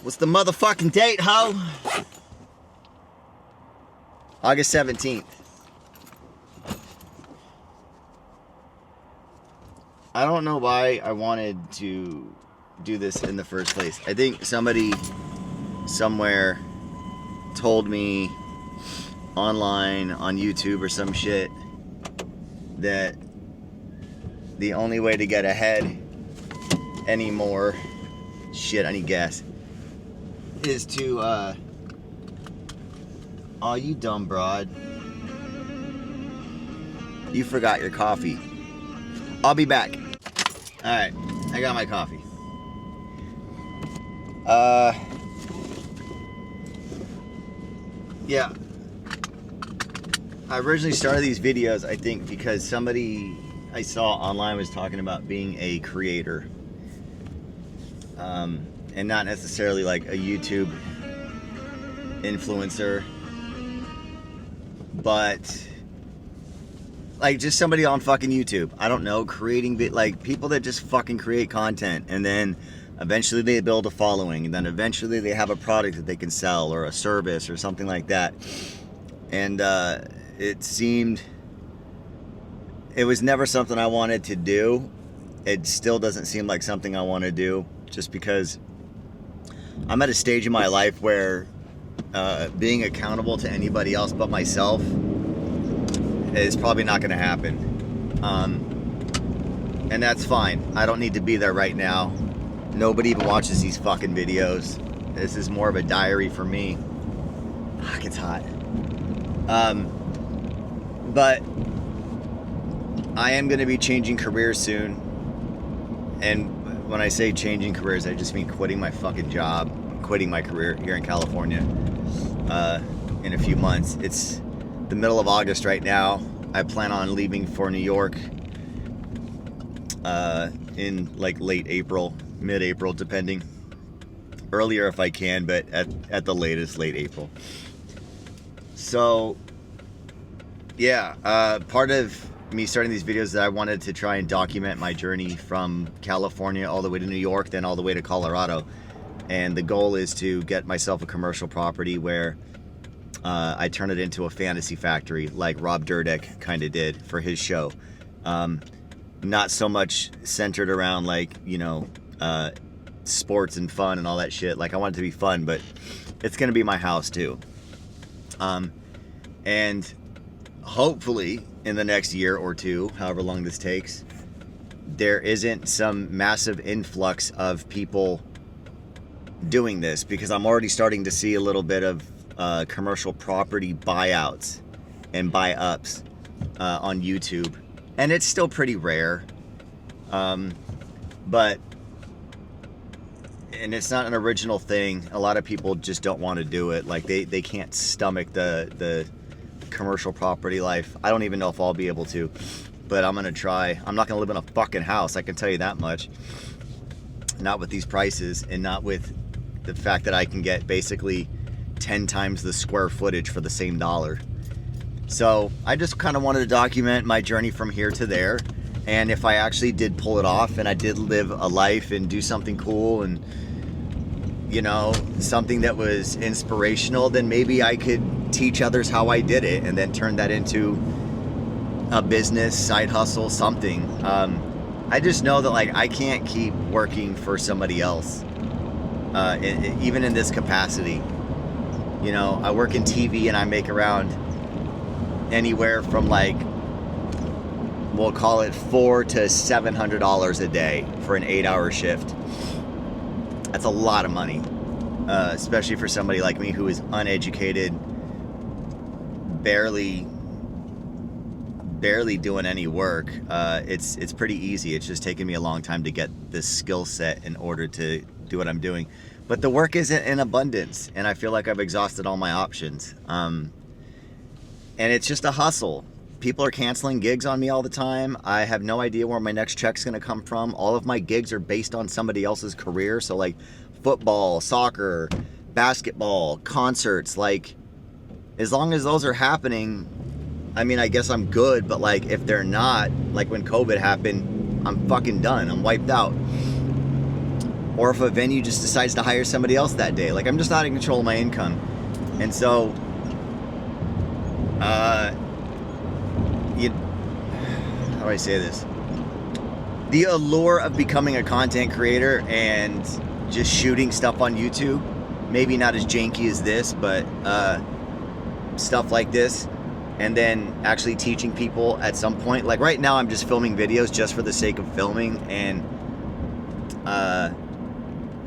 What's the motherfucking date, ho? August 17th. I don't know why I wanted to do this in the first place. I think somebody somewhere told me online on YouTube or some shit that the only way to get ahead anymore, shit, I need gas, is to, oh, you dumb broad. You forgot your coffee. I'll be back. Alright, I got my coffee. Yeah. I originally started these videos, I think, because somebody I saw online was talking about being a creator. And not necessarily like a YouTube influencer, but like just somebody on fucking YouTube. I don't know, creating like people that just fucking create content, and then eventually they build a following, and then eventually they have a product that they can sell or a service or something like that. And it was never something I wanted to do. It still doesn't seem like something I want to do, just because I'm at a stage in my life where being accountable to anybody else but myself is probably not going to happen. And that's fine. I don't need to be there right now. Nobody even watches these fucking videos. This is more of a diary for me. Fuck, it's hot. But I am going to be changing careers soon. And when I say changing careers, I just mean quitting my fucking job, quitting my career here in California in a few months. It's the middle of August right now. I plan on leaving for New York in like late April, mid-April, depending. Earlier if I can, but at the latest, late April. So, yeah, part of me starting these videos that I wanted to try and document my journey from California all the way to New York, then all the way to Colorado. And the goal is to get myself a commercial property where I turn it into a fantasy factory like Rob Dyrdek kind of did for his show. Not so much centered around like, you know, sports and fun and all that shit. Like I want it to be fun, but it's going to be my house too. And hopefully in the next year or two, however long this takes, there isn't some massive influx of people doing this, because I'm already starting to see a little bit of commercial property buyouts and buy-ups on YouTube, and it's still pretty rare, but and it's not an original thing. A lot of people just don't want to do it. Like they can't stomach the commercial property life. I don't even know if I'll be able to, but I'm gonna try. I'm not gonna live in a fucking house, I can tell you that much. Not with these prices, and not with the fact that I can get basically 10 times the square footage for the same dollar. So I just kind of wanted to document my journey from here to there, and if I actually did pull it off and I did live a life and do something cool and, you know, something that was inspirational, then maybe I could teach others how I did it and then turn that into a business, side hustle, something. I just know that like I can't keep working for somebody else, even in this capacity. You know, I work in TV and I make around anywhere from like, we'll call it $400 to $700 a day for an 8-hour shift. That's a lot of money, especially for somebody like me who is uneducated, barely doing any work. It's pretty easy. It's just taken me a long time to get this skill set in order to do what I'm doing. But the work isn't in abundance, and I feel like I've exhausted all my options. And it's just a hustle. People are canceling gigs on me all the time. I have no idea where my next check's gonna come from. All of my gigs are based on somebody else's career. So like football, soccer, basketball, concerts, like as long as those are happening, I mean, I guess I'm good, but like if they're not, like when COVID happened, I'm fucking done. I'm wiped out. or if a venue just decides to hire somebody else that day. Like, I'm just not in control of my income. And so, how do I say this? The allure of becoming a content creator and just shooting stuff on YouTube, maybe not as janky as this, but stuff like this, and then actually teaching people at some point. Like right now I'm just filming videos just for the sake of filming, and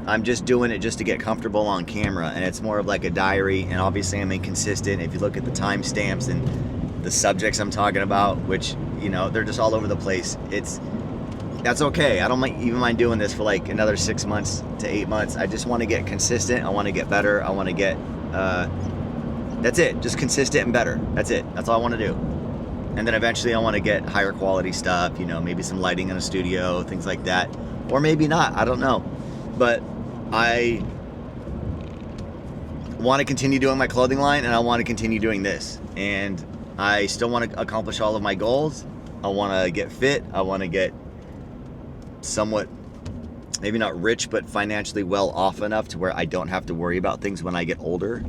I'm just doing it just to get comfortable on camera, and it's more of like a diary. And obviously I'm inconsistent. If you look at the timestamps and the subjects I'm talking about, which, you know, they're just all over the place, that's okay. I don't even mind doing this for like another 6 months to 8 months. I just want to get consistent. I want to get better. I want to get that's it, just consistent and better. That's it. That's all I want to do. And then eventually I want to get higher quality stuff, you know, maybe some lighting in a studio, things like that, or maybe not, I don't know. But I want to continue doing my clothing line, and I want to continue doing this, and I still want to accomplish all of my goals. I want to get fit. I want to get somewhat, maybe not rich, but financially well off enough to where I don't have to worry about things when I get older.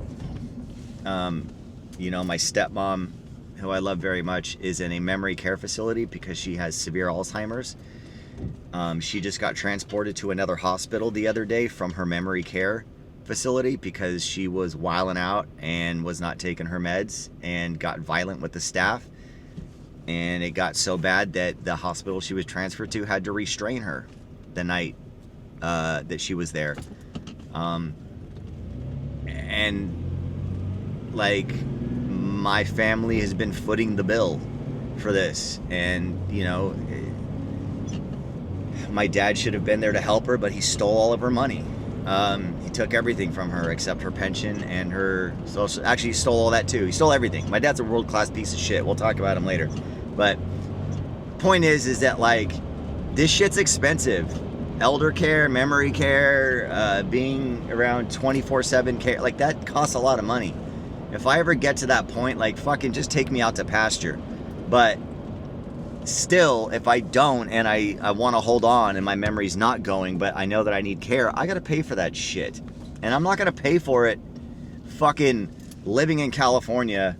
You know, my stepmom, who I love very much, is in a memory care facility because she has severe Alzheimer's. She just got transported to another hospital the other day from her memory care facility because she was wilding out and was not taking her meds and got violent with the staff. And it got so bad that the hospital she was transferred to had to restrain her the night that she was there. And like, my family has been footing the bill for this, and you know, my dad should have been there to help her, but he stole all of her money. He took everything from her except her pension and her social. Actually, he stole all that too. He stole everything. My dad's a world-class piece of shit. We'll talk about him later. But point is that like, this shit's expensive. Elder care, memory care, being around 24/7 care, like that costs a lot of money. If I ever get to that point, like, fucking just take me out to pasture. But still, if I don't, and I want to hold on and my memory's not going, but I know that I need care, I gotta pay for that shit. And I'm not gonna pay for it fucking living in California,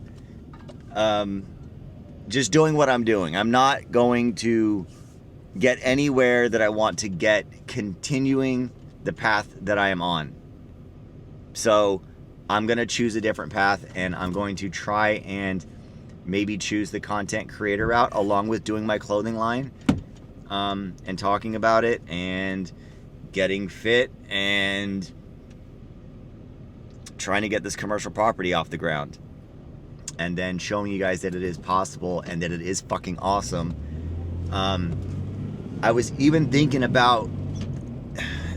just doing what I'm doing. I'm not going to get anywhere that I want to get continuing the path that I am on. So I'm going to choose a different path, and I'm going to try and maybe choose the content creator route along with doing my clothing line, and talking about it and getting fit and trying to get this commercial property off the ground, and then showing you guys that it is possible and that it is fucking awesome. I was even thinking about,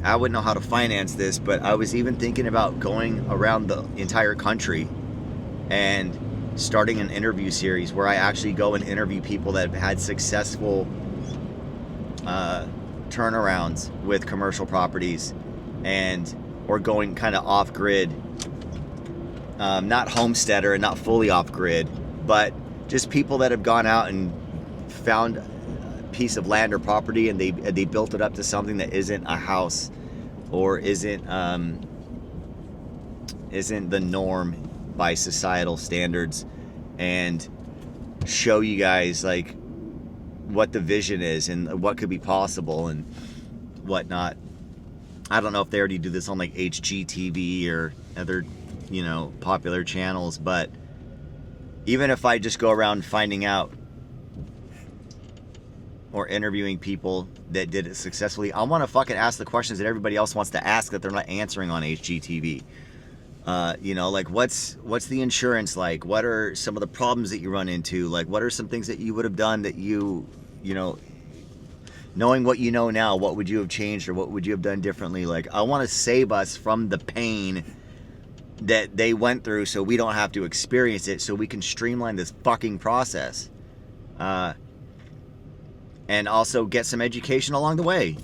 I wouldn't know how to finance this, but I was even thinking about going around the entire country and starting an interview series where I actually go and interview people that have had successful turnarounds with commercial properties, and or going kind of off grid, not homesteader and not fully off grid, but just people that have gone out and found piece of land or property and they built it up to something that isn't a house or isn't the norm by societal standards, and show you guys like what the vision is and what could be possible and whatnot. I don't know if they already do this on like HGTV or other, you know, popular channels, but even if I just go around finding out or interviewing people that did it successfully, I want to fucking ask the questions that everybody else wants to ask that they're not answering on HGTV. You know, like what's the insurance like? What are some of the problems that you run into? Like, what are some things that you would have done that you know, knowing what you know now, what would you have changed or what would you have done differently? Like, I want to save us from the pain that they went through so we don't have to experience it, so we can streamline this fucking process. And also get some education along the way.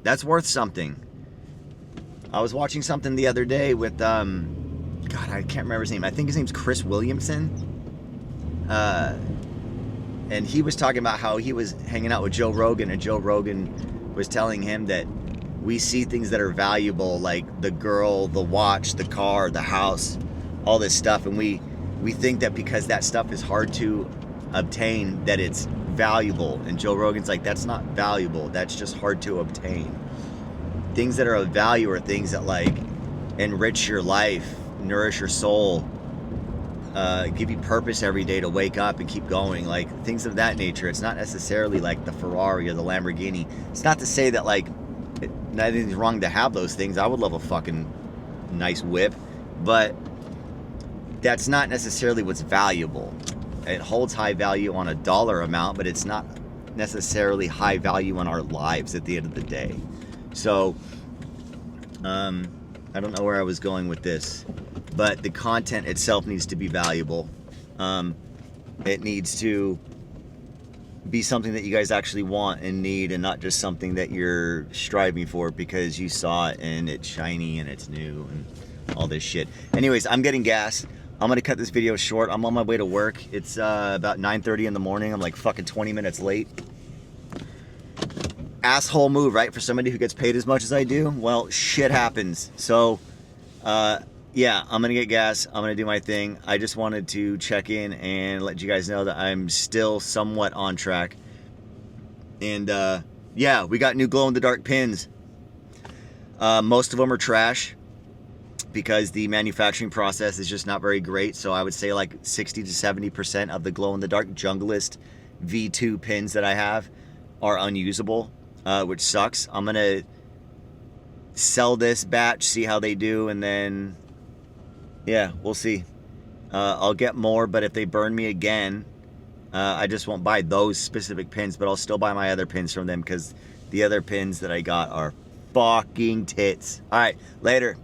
That's worth something. I was watching something the other day with, God, I can't remember his name. I think his name's Chris Williamson. And he was talking about how he was hanging out with Joe Rogan, and Joe Rogan was telling him that we see things that are valuable, like the girl, the watch, the car, the house, all this stuff, and we think that because that stuff is hard to obtain that it's valuable. And Joe Rogan's like, that's not valuable, that's just hard to obtain. Things that are of value are things that like enrich your life, nourish your soul, give you purpose every day to wake up and keep going, like things of that nature. It's not necessarily like the Ferrari or the Lamborghini. It's not to say that like nothing's wrong to have those things. I would love a fucking nice whip, but that's not necessarily what's valuable. It holds high value on a dollar amount, but it's not necessarily high value on our lives at the end of the day. So I don't know where I was going with this, but the content itself needs to be valuable. It needs to be something that you guys actually want and need, and not just something that you're striving for because you saw it and it's shiny and it's new and all this shit. Anyways, I'm getting gas. I'm gonna cut this video short. I'm on my way to work. It's about 9:30 in the morning. I'm like fucking 20 minutes late. Asshole move, right? For somebody who gets paid as much as I do. Well, shit happens. So yeah, I'm gonna get gas. I'm gonna do my thing. I just wanted to check in and let you guys know that I'm still somewhat on track. And yeah, we got new glow-in-the-dark pins. Most of them are trash because the manufacturing process is just not very great. So I would say like 60 to 70% of the glow-in-the-dark Junglist V2 pins that I have are unusable, which sucks. I'm gonna sell this batch, see how they do, and then yeah, we'll see. I'll get more, but if they burn me again, I just won't buy those specific pins, but I'll still buy my other pins from them because the other pins that I got are fucking tits. All right, later.